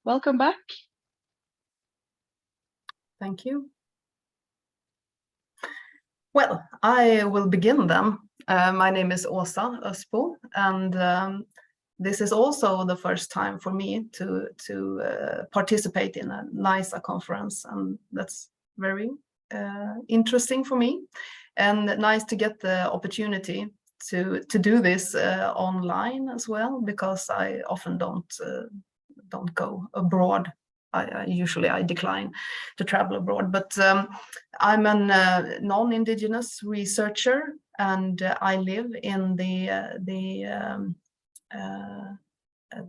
welcome back. Thank you. Well, I will begin then. My name is Åsa Össbo, and this is also the first time for me to participate in a NAISA conference, and that's very interesting for me, and nice to get the opportunity to do this online as well, because I often don't go abroad. I usually decline to travel abroad, but I'm a non-indigenous researcher, and I live in the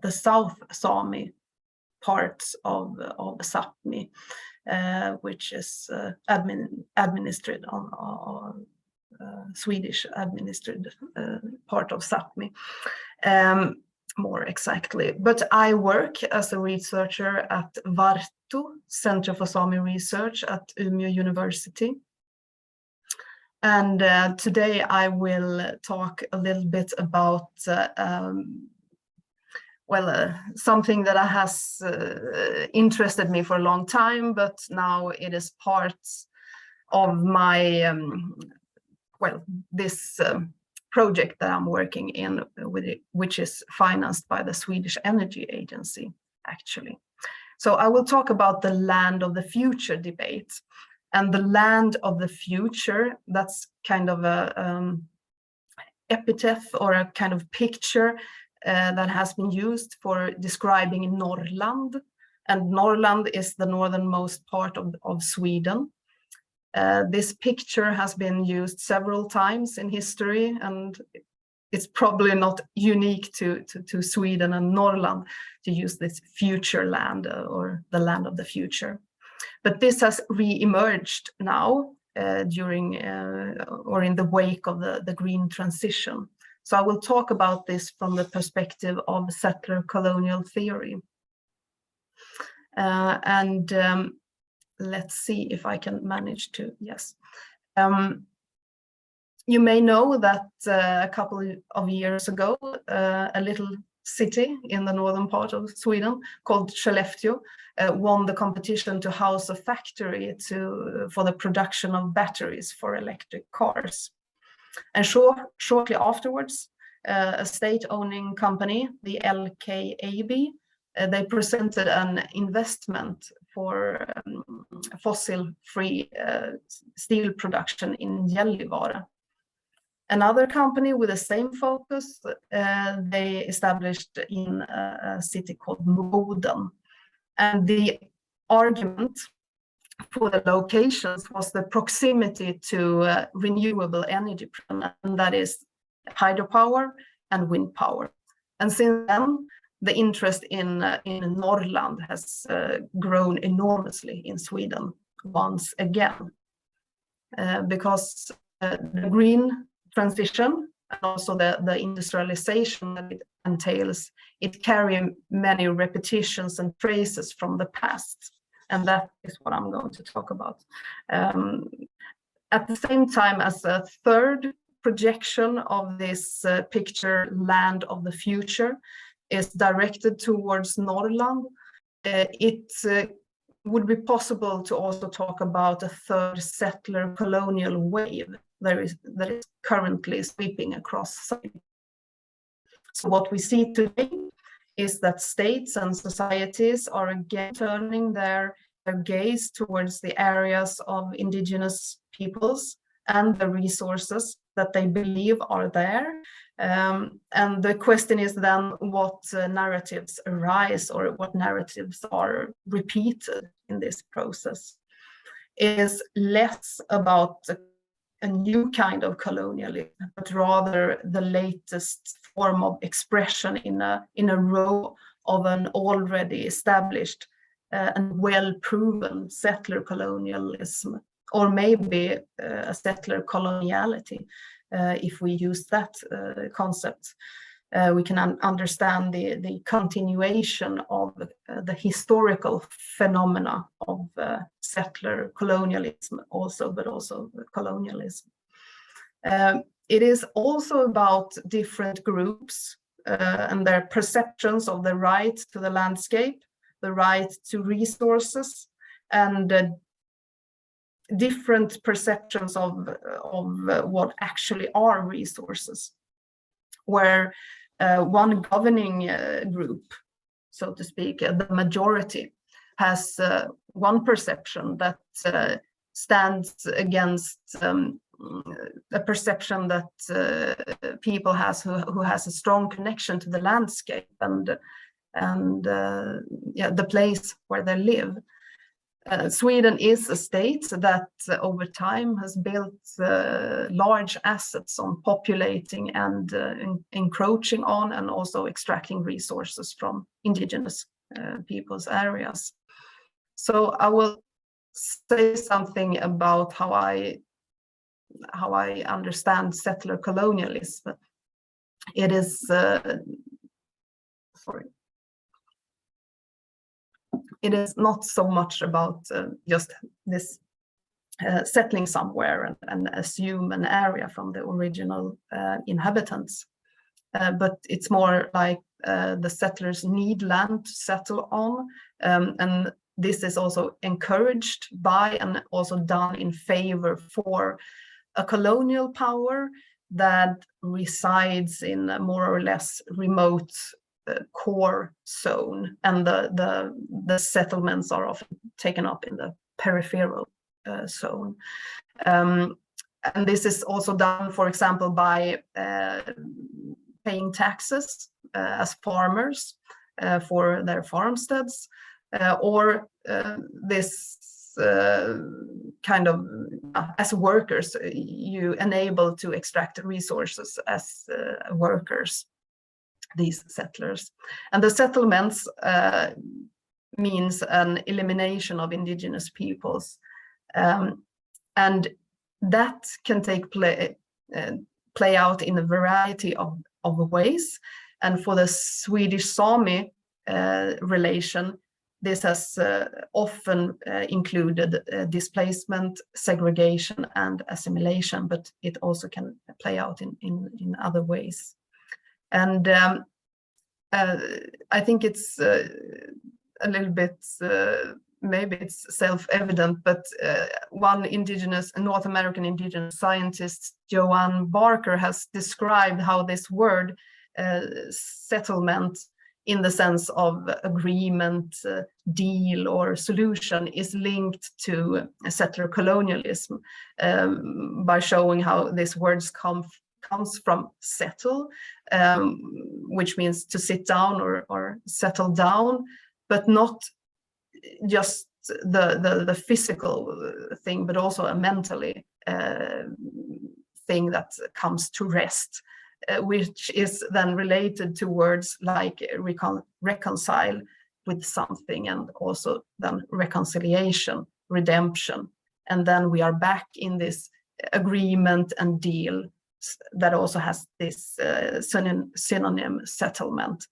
South Sámi parts of Sápmi, which is administered on Swedish administered part of Sápmi. More exactly, but I work as a researcher at Várdduo-Centre for Sámi Research at Umeå University. And today I will talk a little bit about something that has interested me for a long time, but now it is part of my this project that I'm working in with it, which is financed by the Swedish Energy Agency, actually. So I will talk about the land of the future debate. And the land of the future, that's kind of a epithet or a kind of picture that has been used for describing Norrland. And Norrland is the northernmost part of Sweden. This picture has been used several times in history, and it's probably not unique to Sweden and Norrland to use this future land or the land of the future. But this has re-emerged now during or in the wake of the green transition. So I will talk about this from the perspective of settler colonial theory. Let's see if I can manage to, yes. You may know that a couple of years ago, a little city in the northern part of Sweden called Skellefteå won the competition to house a factory for the production of batteries for electric cars. And shortly afterwards, a state-owning company, the LKAB, they presented an investment for fossil-free steel production in Gällivare. Another company with the same focus, they established in a city called Bodø. And the argument for the locations was the proximity to renewable energy, and that is hydropower and wind power. And since then, the interest in Norrland has grown enormously in Sweden once again, because the green transition and also the industrialization that it entails, it carries many repetitions and traces from the past. And that is what I'm going to talk about. At the same time, as a third projection of this picture, land of the future, is directed towards Norrland, it would be possible to also talk about a third settler colonial wave that is currently sweeping across Sweden. So what we see today is that states and societies are again turning their gaze towards the areas of indigenous peoples and the resources that they believe are there. And the question is then what narratives arise or what narratives are repeated in this process. It is less about a new kind of colonialism, but rather the latest form of expression in a row of an already established and well-proven settler colonialism, or maybe a settler coloniality. If we use that concept, we can understand the continuation of the historical phenomena of settler colonialism also, but also colonialism. It is also about different groups and their perceptions of the right to the landscape, the right to resources, and different perceptions of what actually are resources, where one governing group, so to speak, the majority, has one perception that stands against a perception that people who has a strong connection to the landscape and the place where they live. Sweden is a state that over time has built large assets on populating and encroaching on and also extracting resources from indigenous people's areas. So I will say something about how I understand settler colonialism. It is it is not so much about just this settling somewhere and assume an area from the original inhabitants, but it's more like the settlers need land to settle on, and this is also encouraged by and also done in favor for a colonial power that resides in a more or less remote core zone, and the settlements are often taken up in the peripheral zone. And this is also done, for example, by paying taxes as farmers for their farmsteads, or this kind of as workers, you enable to extract resources as workers, these settlers. And the settlements means an elimination of indigenous peoples, and that can play out in a variety of ways. And for the Swedish Sámi relation, this has often included displacement, segregation, and assimilation, but it also can play out in other ways. And I think it's a little bit, maybe it's self-evident, but one North American indigenous scientist, Joanne Barker, has described how this word settlement, in the sense of agreement, deal, or solution, is linked to settler colonialism, by showing how these words comes from settle, which means to sit down or settle down, but not just the physical thing, but also a mentally thing that comes to rest, which is then related to words like reconcile with something, and also then reconciliation, redemption. And then we are back in this agreement and deal that also has this synonym settlement.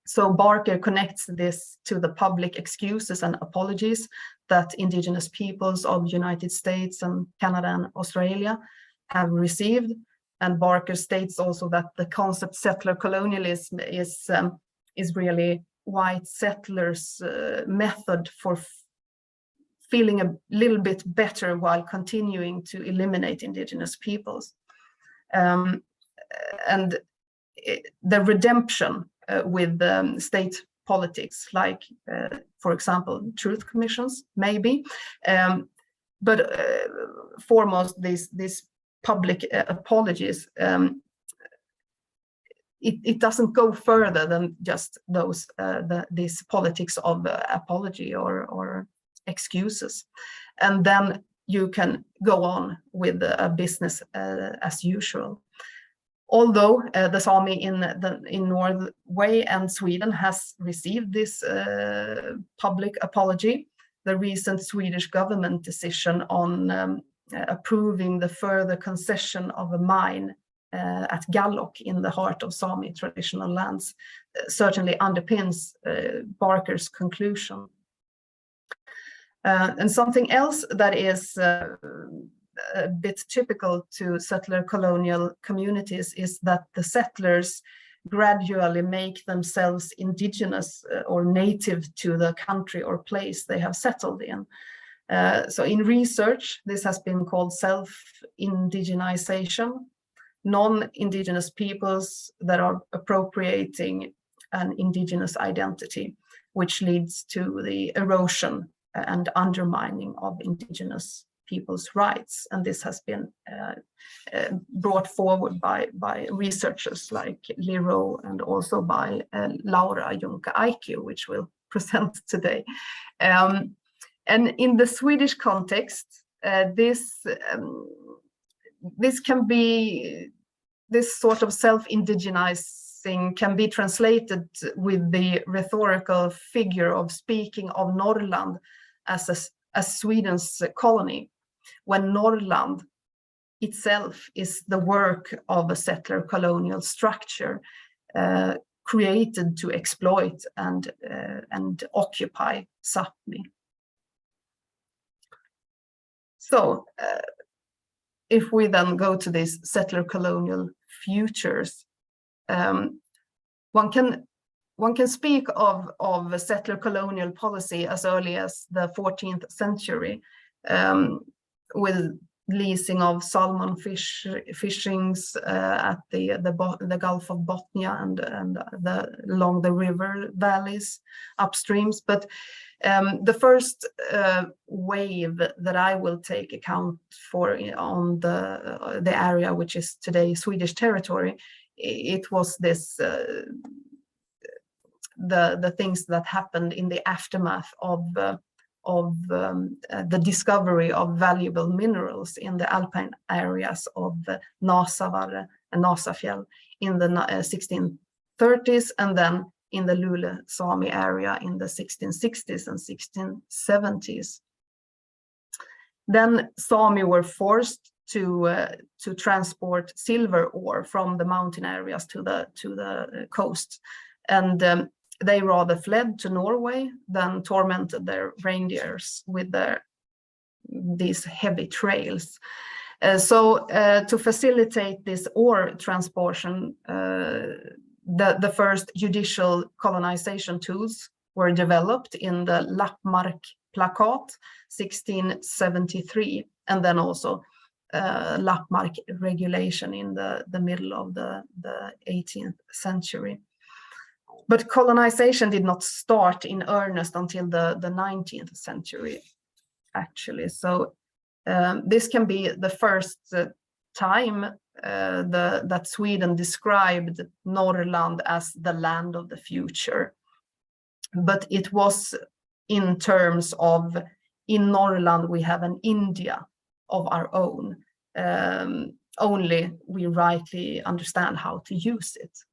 So Barker connects this to the public excuses and apologies that indigenous peoples of United States and Canada and Australia have received. And Barker states also that the concept settler colonialism is really white settlers' method for feeling a little bit better while continuing to eliminate indigenous peoples. And the redemption with state politics, like, for example, truth commissions, maybe. But foremost, these public apologies, it doesn't go further than just these politics of apology or excuses. And then you can go on with a business as usual. Although the Sámi in Norway and Sweden has received this public apology, the recent Swedish government decision on approving the further concession of a mine at Gallok in the heart of Sámi traditional lands certainly underpins Barker's conclusion. And something else that is a bit typical to settler colonial communities is that the settlers gradually make themselves indigenous or native to the country or place they have settled in. So in research, this has been called self-indigenization, non-indigenous peoples that are appropriating an indigenous identity, which leads to the erosion and undermining of indigenous people's rights. And this has been brought forward by researchers like Liro and also by Laura Junke-Aikiu, which we'll present today. And in the Swedish context, this sort of self-indigenizing can be translated with the rhetorical figure of speaking of Norrland as Sweden's colony, when Norrland itself is the work of a settler colonial structure created to exploit and occupy Sápmi. So if we then go to these settler colonial futures, one can speak of a settler colonial policy as early as the 14th century, with leasing of salmon fishings at the Gulf of Bothnia and along the river valleys upstreams. But the first wave that I will take account for on the area which is today Swedish territory, it was this the things that happened in the aftermath of the discovery of valuable minerals in the alpine areas of Nasavarre and Nasafjäll in the 1630s, and then in the Luleå Sámi area in the 1660s and 1670s. Then Sámi were forced to transport silver ore from the mountain areas to the coast, and they rather fled to Norway than tormented their reindeers with these heavy trails. So to facilitate this ore transportation, the first judicial colonization tools were developed in the Lappmark Plakat, 1673, and then also Lappmark regulation in the middle of the 18th century. But colonization did not start in earnest until the 19th century, actually. So this can be the first time that Sweden described Norrland as the land of the future. But it was in terms of, in Norrland we have an India of our own, only we rightly understand how to use it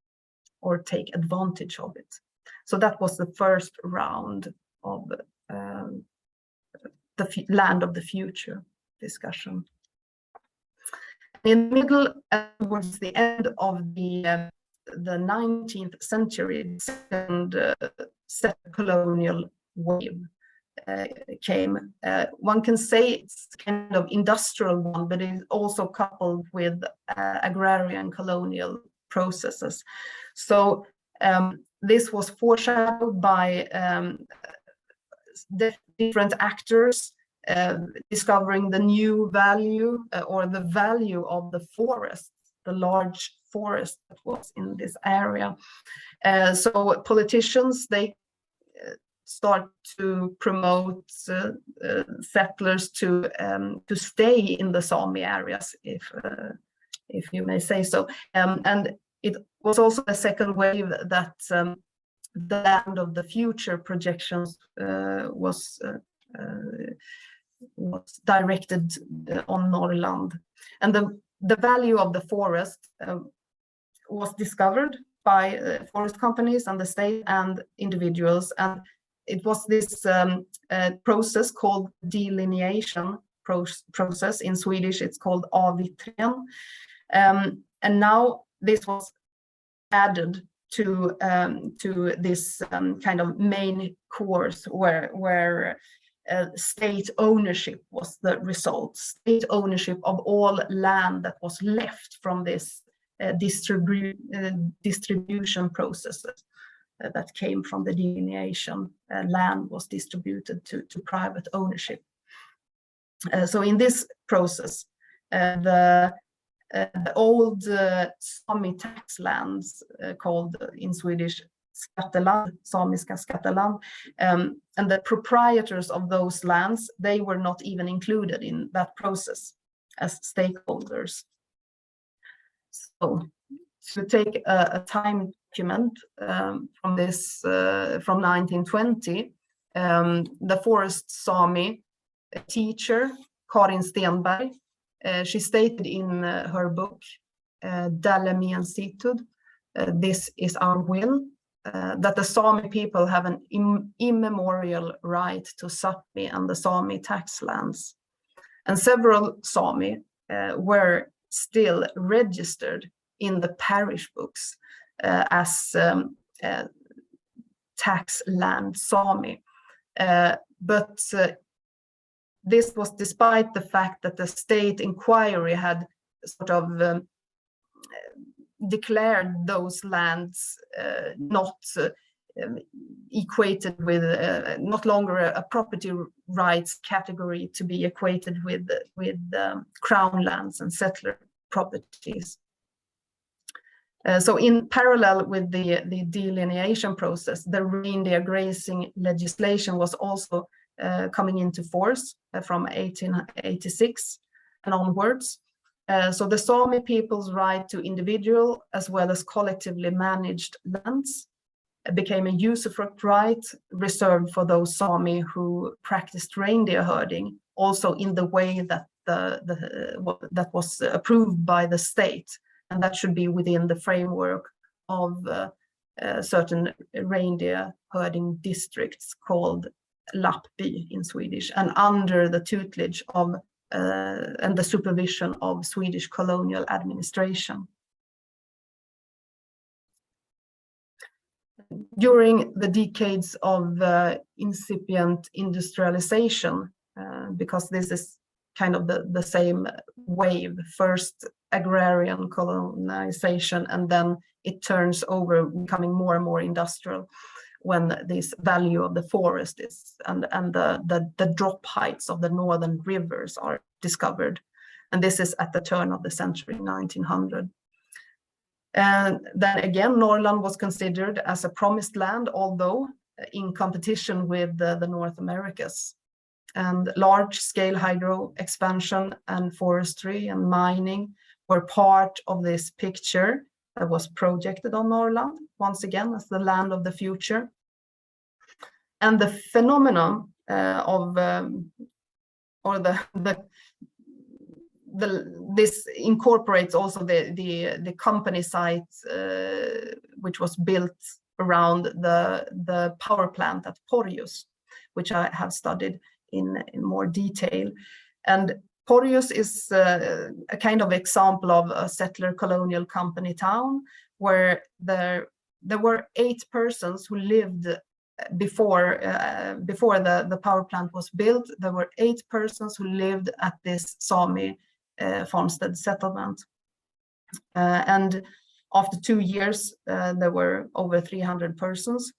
or take advantage of it. So that was the first round of the land of the future discussion. In the middle, towards the end of the 19th century, the second settler colonial wave came. One can say it's kind of industrial one, but it is also coupled with agrarian colonial processes. So this was foreshadowed by different actors discovering the new value or the value of the forest, the large forest that was in this area. So politicians, they start to promote settlers to stay in the Sámi areas, if you may say so. And it was also a second wave that the land of the future projections was directed on Norrland. And the value of the forest was discovered by forest companies and the state and individuals. And it was this process called delineation process. In Swedish, it's called avyttringen. And now this was added to this kind of main course where state ownership was the result. State ownership of all land that was left from this distribution processes that came from the delineation. Land was distributed to private ownership. So in this process, the old Sámi tax lands, called in Swedish skatteland, samiska skatteland, and the proprietors of those lands, they were not even included in that process as stakeholders. So to take a time document from this from 1920, the forest Sámi teacher Karin Stenberg, she stated in her book Dälemien Situd, This is Our Will, that the Sámi people have an immemorial right to Sápmi and the Sámi tax lands. And several Sámi were still registered in the parish books as tax land Sámi. But this was despite the fact that the state inquiry had sort of declared those lands not equated with, not longer a property rights category to be equated with crown lands and settler properties. So in parallel with the delineation process, the reindeer grazing legislation was also coming into force from 1886 and onwards. So the Sámi people's right to individual as well as collectively managed lands became a usufruct right reserved for those Sámi who practiced reindeer herding, also in the way that that was approved by the state, and that should be within the framework of certain reindeer herding districts called Lappby in Swedish, and under the tutelage of and the supervision of Swedish colonial administration. During the decades of incipient industrialization, because this is kind of the same wave, first agrarian colonization, and then it turns over, becoming more and more industrial, when this value of the forest is and the drop heights of the northern rivers are discovered. And this is at the turn of the century, 1900. And then again, Norrland was considered as a promised land, although in competition with the North Americas. And large-scale hydro expansion and forestry and mining were part of this picture that was projected on Norrland, once again, as the land of the future. And the phenomenon this incorporates also the company site, which was built around the power plant at Porjus, which I have studied in more detail. And Porjus is a kind of example of a settler colonial company town, where there were 8 persons who lived before the power plant was built. There were 8 persons who lived at this Sámi farmstead settlement. And after 2 years, there were over 300 persons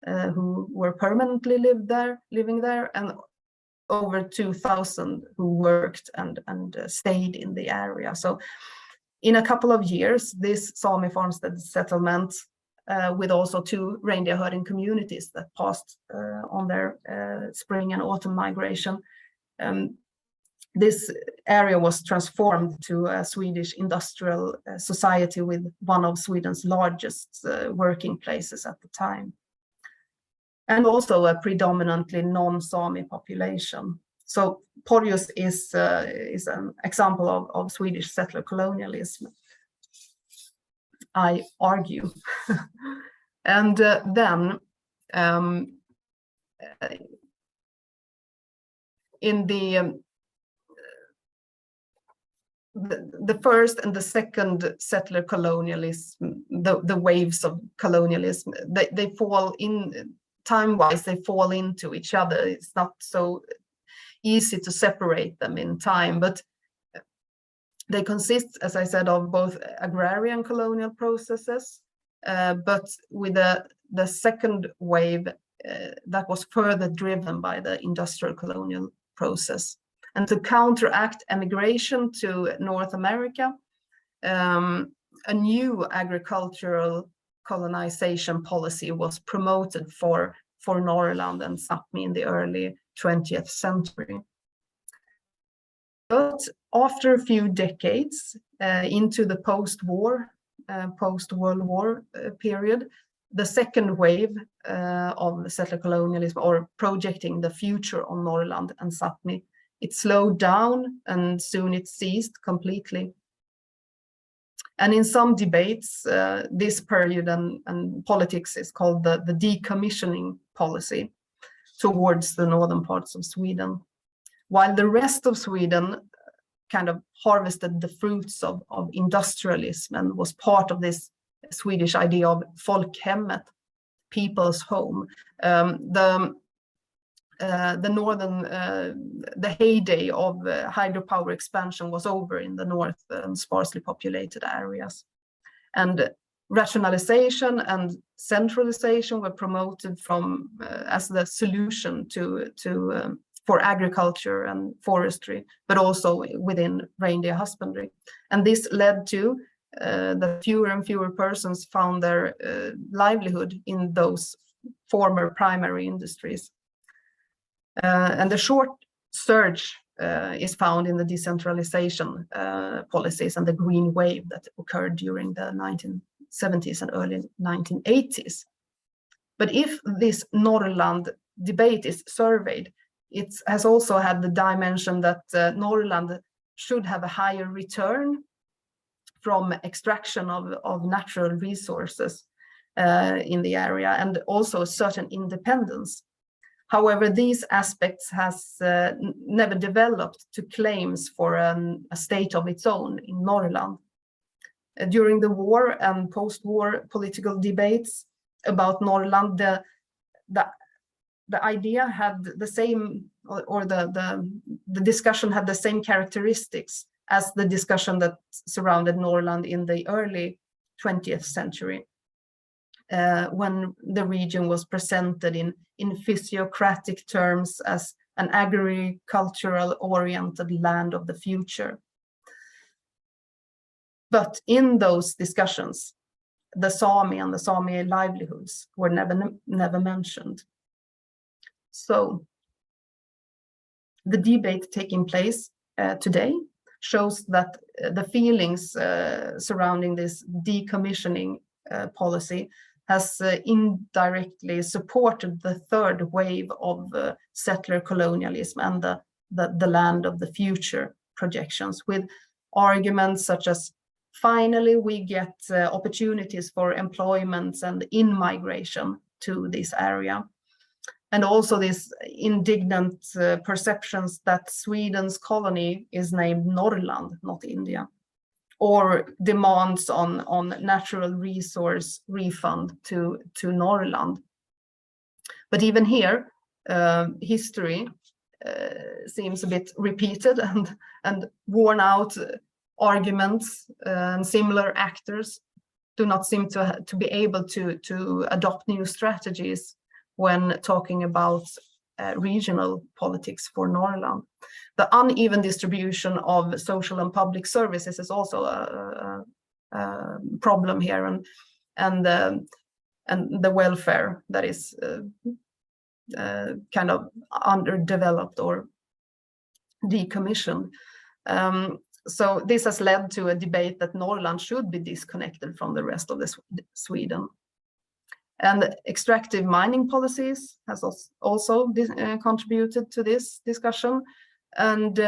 who were permanently living there, and over 2,000 who worked and stayed in the area. So in a couple of years, this Sámi farmstead settlement, with also 2 reindeer herding communities that passed on their spring and autumn migration, this area was transformed to a Swedish industrial society with one of Sweden's largest working places at the time, and also a predominantly non-Sámi population. So Porjus is an example of Swedish settler colonialism, I argue. And then in the first and the second settler colonialism, the waves of colonialism, they fall in time-wise, they fall into each other. It's not so easy to separate them in time, but They consist, as I said, of both agrarian colonial processes, but with the second wave that was further driven by the industrial colonial process. And to counteract emigration to North America, a new agricultural colonization policy was promoted for Norrland and Sápmi in the early 20th century. But after a few decades into the post-World War period, the second wave of settler colonialism, or projecting the future on Norrland and Sápmi, it slowed down and soon it ceased completely. And in some debates, this period and politics is called the decommissioning policy towards the northern parts of Sweden, while the rest of Sweden kind of harvested the fruits of industrialism and was part of this Swedish idea of folkhemmet, people's home. The heyday of hydropower expansion was over in the north and sparsely populated areas, and rationalization and centralization were promoted from as the solution for agriculture and forestry, but also within reindeer husbandry. And this led to that fewer and fewer persons found their livelihood in those former primary industries. And the short surge is found in the decentralization policies and the green wave that occurred during the 1970s and early 1980s. But if this Norrland debate is surveyed, it has also had the dimension that Norrland should have a higher return from extraction of natural resources in the area, and also a certain independence. However, these aspects has never developed to claims for a state of its own in Norrland. During the war and post-war political debates about Norrland, the idea had the same, or the discussion had the same characteristics as the discussion that surrounded Norrland in the early 20th century, when the region was presented in physiocratic terms as an agricultural-oriented land of the future. But in those discussions, the Sámi and the Sámi livelihoods were never mentioned. So the debate taking place today shows that the feelings surrounding this decommissioning policy has indirectly supported the third wave of settler colonialism and the land of the future projections, with arguments such as, finally we get opportunities for employment and in-migration to this area. And also these indignant perceptions that Sweden's colony is named Norrland, not India, or demands on natural resource refund to Norrland. But even here, history seems a bit repeated, and worn out arguments and similar actors do not seem to be able to adopt new strategies when talking about regional politics for Norrland. The uneven distribution of social and public services is also a problem here, and the welfare that is kind of underdeveloped or decommissioned. So this has led to a debate that Norrland should be disconnected from the rest of Sweden. And extractive mining policies has also contributed to this discussion, and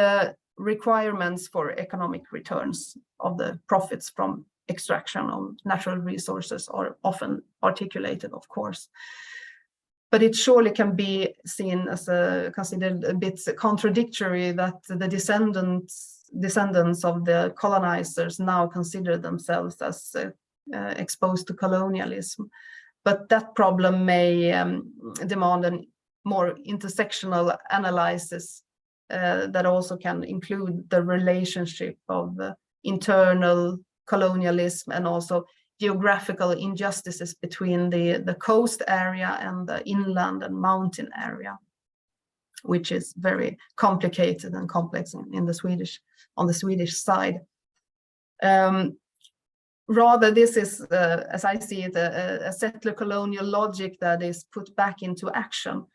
requirements for economic returns of the profits from extraction of natural resources are often articulated, of course. But it surely can be seen as considered a bit contradictory that the descendants of the colonizers now consider themselves as exposed to colonialism. But that problem may demand a more intersectional analysis that also can include the relationship of internal colonialism and also geographical injustices between the coast area and the inland and mountain area, which is very complicated and complex on the Swedish side. Rather, this is, as I see it, a settler colonial logic that is put back into action.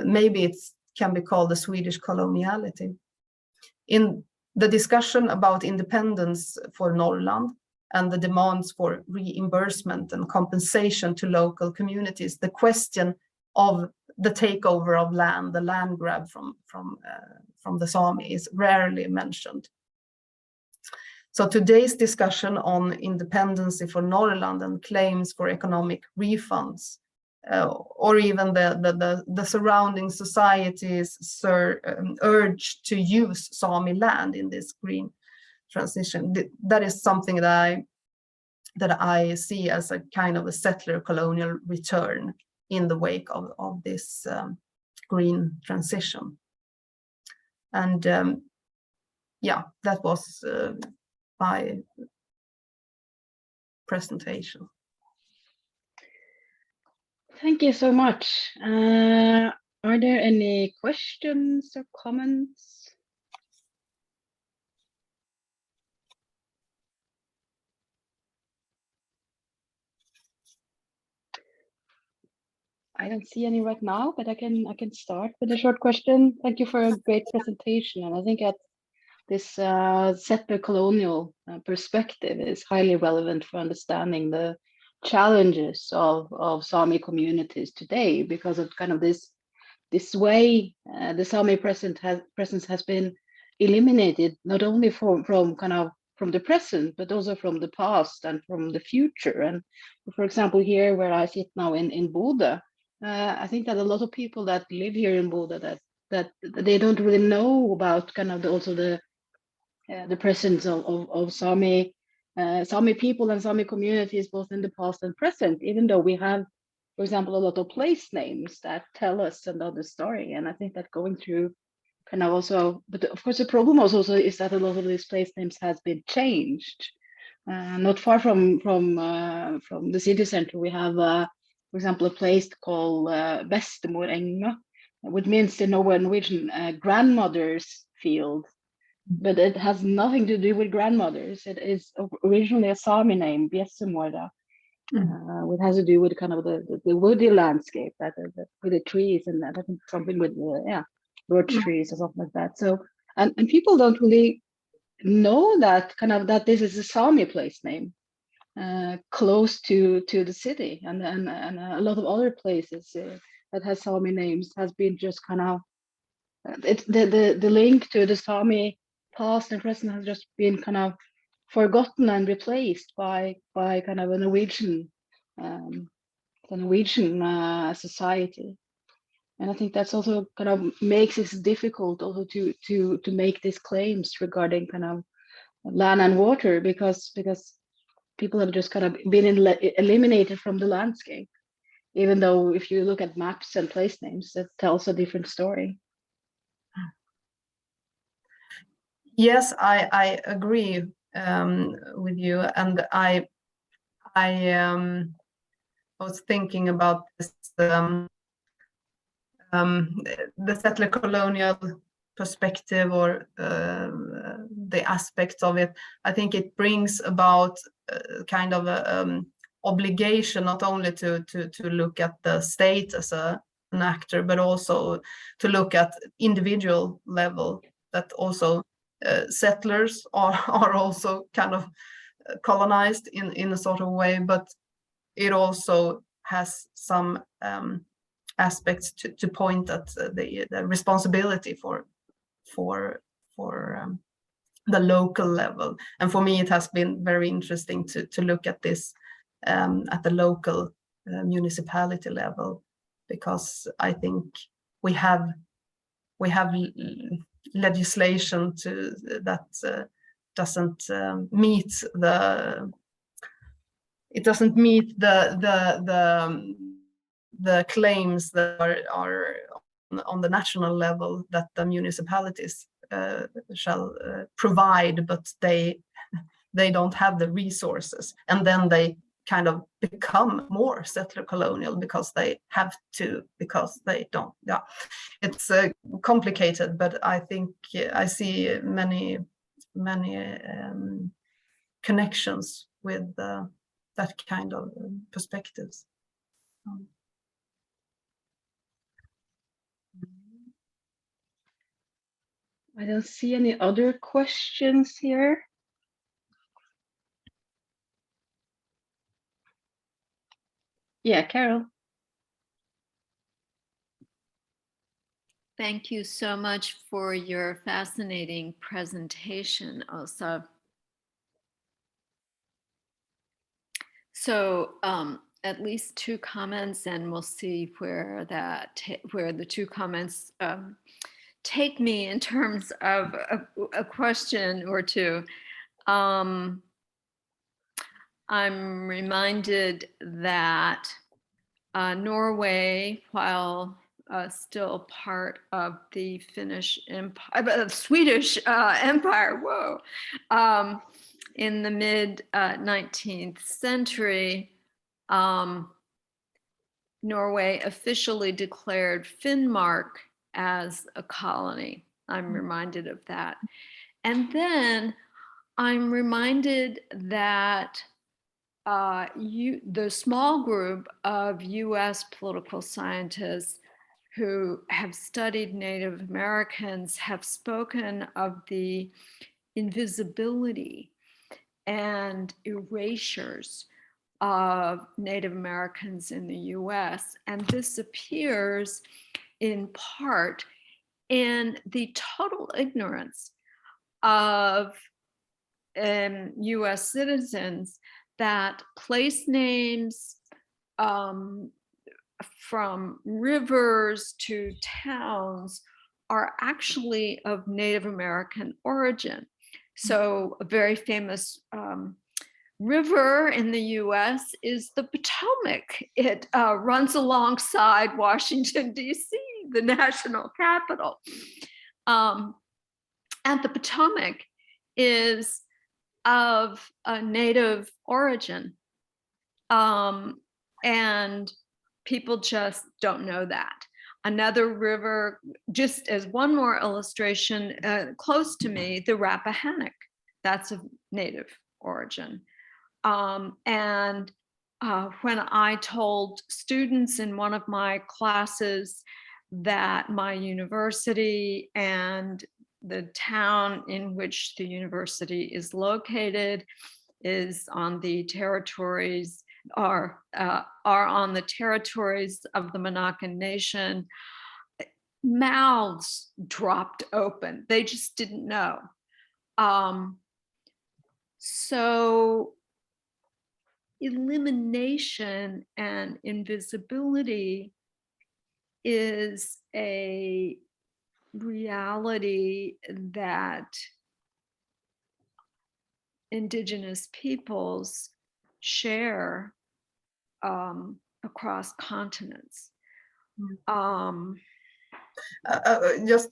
Maybe it can be called the Swedish coloniality. In the discussion about independence for Norrland and the demands for reimbursement and compensation to local communities, the question of the takeover of land, the land grab from the Sámi, is rarely mentioned. So today's discussion on independence for Norrland and claims for economic refunds, or even the surrounding society's urge to use Sámi land in this green transition, that is something that I see as a kind of a settler colonial return in the wake of this green transition. And yeah, that was my presentation. Thank you so much. Are there any questions or comments? I don't see any right now, but I can start with a short question. Thank you for a great presentation, and I think that this settler colonial perspective is highly relevant for understanding the challenges of Sámi communities today, because of kind of this way the Sámi presence has been eliminated, not only from the present, but also from the past and from the future. And for example, here where I sit now in Bodø, I think that a lot of people that live here in Bodø that they don't really know about kind of also the presence of Sámi people and Sámi communities, both in the past and present, even though we have, for example, a lot of place names that tell us another story. And I think that going through kind of also, but of course the problem also is that a lot of these place names has been changed. Not far from the city center, we have, for example, a place called Bestemor-enga, which means the Norwegian grandmother's field. But it has nothing to do with grandmothers. It is originally a Sámi name, Bjessemora, which has to do with kind of the woody landscape, with the trees and that, something with birch trees or something like that. So and people don't really know that that this is a Sámi place name, close to the city, and a lot of other places that has Sámi names has been just kind of it's the link to the Sámi past and present has just been kind of forgotten and replaced by kind of a Norwegian society. And I think that's also kind of makes it difficult also to make these claims regarding kind of land and water, because people have just kind of been eliminated from the landscape, even though if you look at maps and place names, it tells a different story. Yes, I agree with you, and I was thinking about this, the settler colonial perspective, or the aspects of it. I think it brings about kind of a obligation not only to look at the state as an actor, but also to look at individual level, that also settlers are also kind of colonized in a sort of way, but it also has some aspects to point at the responsibility for the local level. And for me, it has been very interesting to look at this at the local municipality level, because I think we have legislation that doesn't meet the claims that are on the national level, that the municipalities shall provide, but they they don't have the resources, and then they kind of become more settler colonial because they have to, because they don't. Yeah, it's complicated, but I think I see many connections with that kind of perspectives. I don't see any other questions here. Yeah, Carol. Thank you so much for your fascinating presentation, Åsa. So at least 2 comments, and we'll see where the 2 comments take me in terms of a question or 2. I'm reminded that Norway, while still part of the Swedish Empire, in the mid 19th century, Norway officially declared Finnmark as a colony. I'm reminded of that. And then I'm reminded that the small group of US political scientists who have studied Native Americans have spoken of the invisibility and erasures of Native Americans in the US. And this appears in part in the total ignorance of US citizens that place names from rivers to towns are actually of Native American origin. So a very famous river in the US is the Potomac. It runs alongside Washington, DC, the national capital. And the Potomac is of a Native origin. And people just don't know that. Another river, just as one more illustration, close to me, the Rappahannock, that's of Native origin. When I told students in one of my classes that my university and the town in which the university is located is on the territories, are on the territories of the Monacan Nation, mouths dropped open. They just didn't know. So elimination and invisibility is a reality that Indigenous peoples share across continents. Just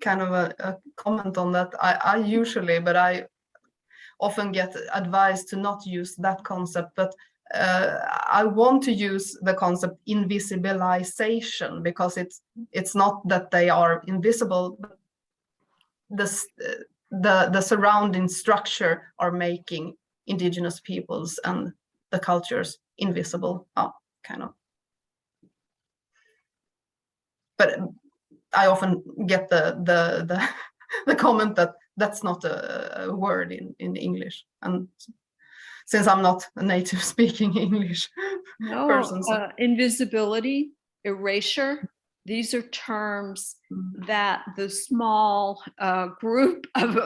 kind of a comment on that. I usually, but I often get advised to not use that concept, but I want to use the concept invisibilization, because it's not that they are invisible, but the surrounding structure are making Indigenous peoples and the cultures invisible, kind of. But I often get the comment that that's not a word in English, and since I'm not a native speaking English person. So. Invisibility, erasure, these are terms that the small group of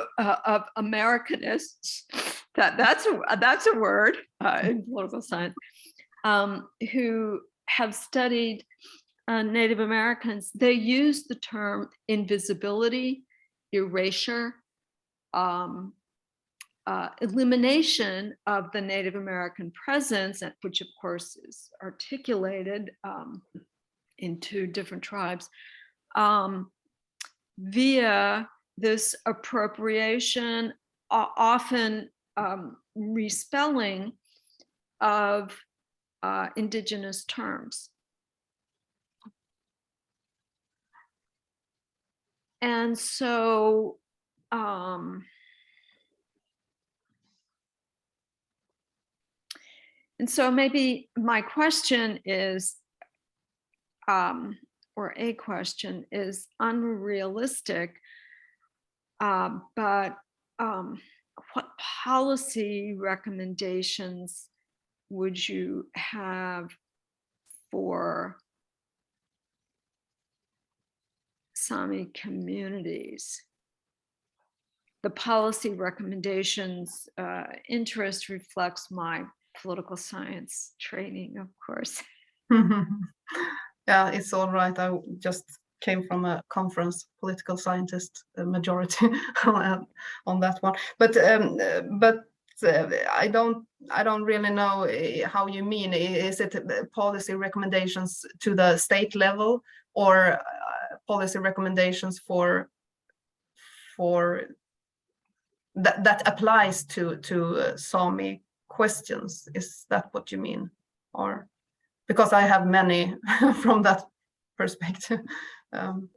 Americanists, that's a word in political science, who have studied Native Americans, they use the term invisibility, erasure, elimination of the Native American presence, which of course is articulated into different tribes, via this appropriation, often respelling of indigenous terms. And so maybe my question is, or a question is unrealistic, but what policy recommendations would you have for Sámi communities? The policy recommendations interest reflects my political science training, of course. Yeah, it's all right. I just came from a conference, political scientist majority on that one. But I don't really know how you mean. Is it policy recommendations to the state level, or policy recommendations for that applies to Sámi questions? Is that what you mean? Or because I have many from that perspective.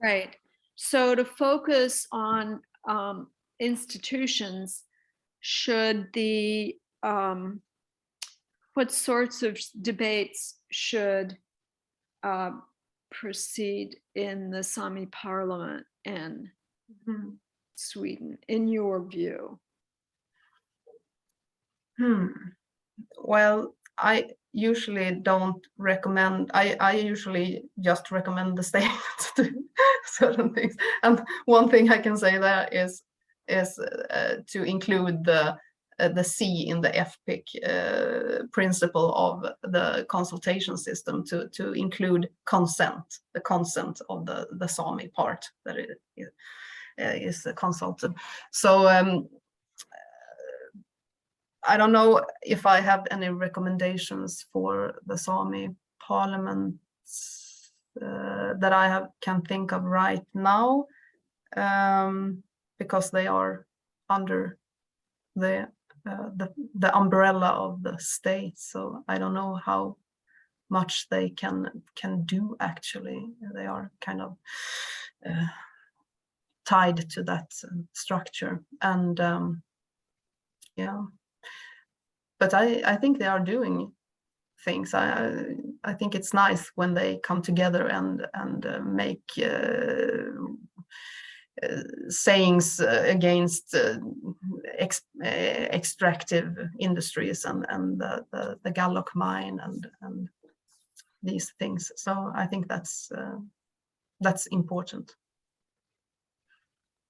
Right. So to focus on institutions, should the what sorts of debates should proceed in the Sámi parliament in Sweden, in your view? Well, I usually don't recommend, I usually just recommend the state to do certain things. And one thing I can say there is to include the C in the FPIC principle of the consultation system, to include consent, the consent of the Sámi part that it is consulted. So I don't know if I have any recommendations for the Sámi parliament that I can think of right now, because they are under the umbrella of the state. So I don't know how much they can do actually. They are kind of tied to that structure, and yeah. But I think they are doing things. I think it's nice when they come together and make sayings against extractive industries and the Gallock mine and these things. So I think that's important.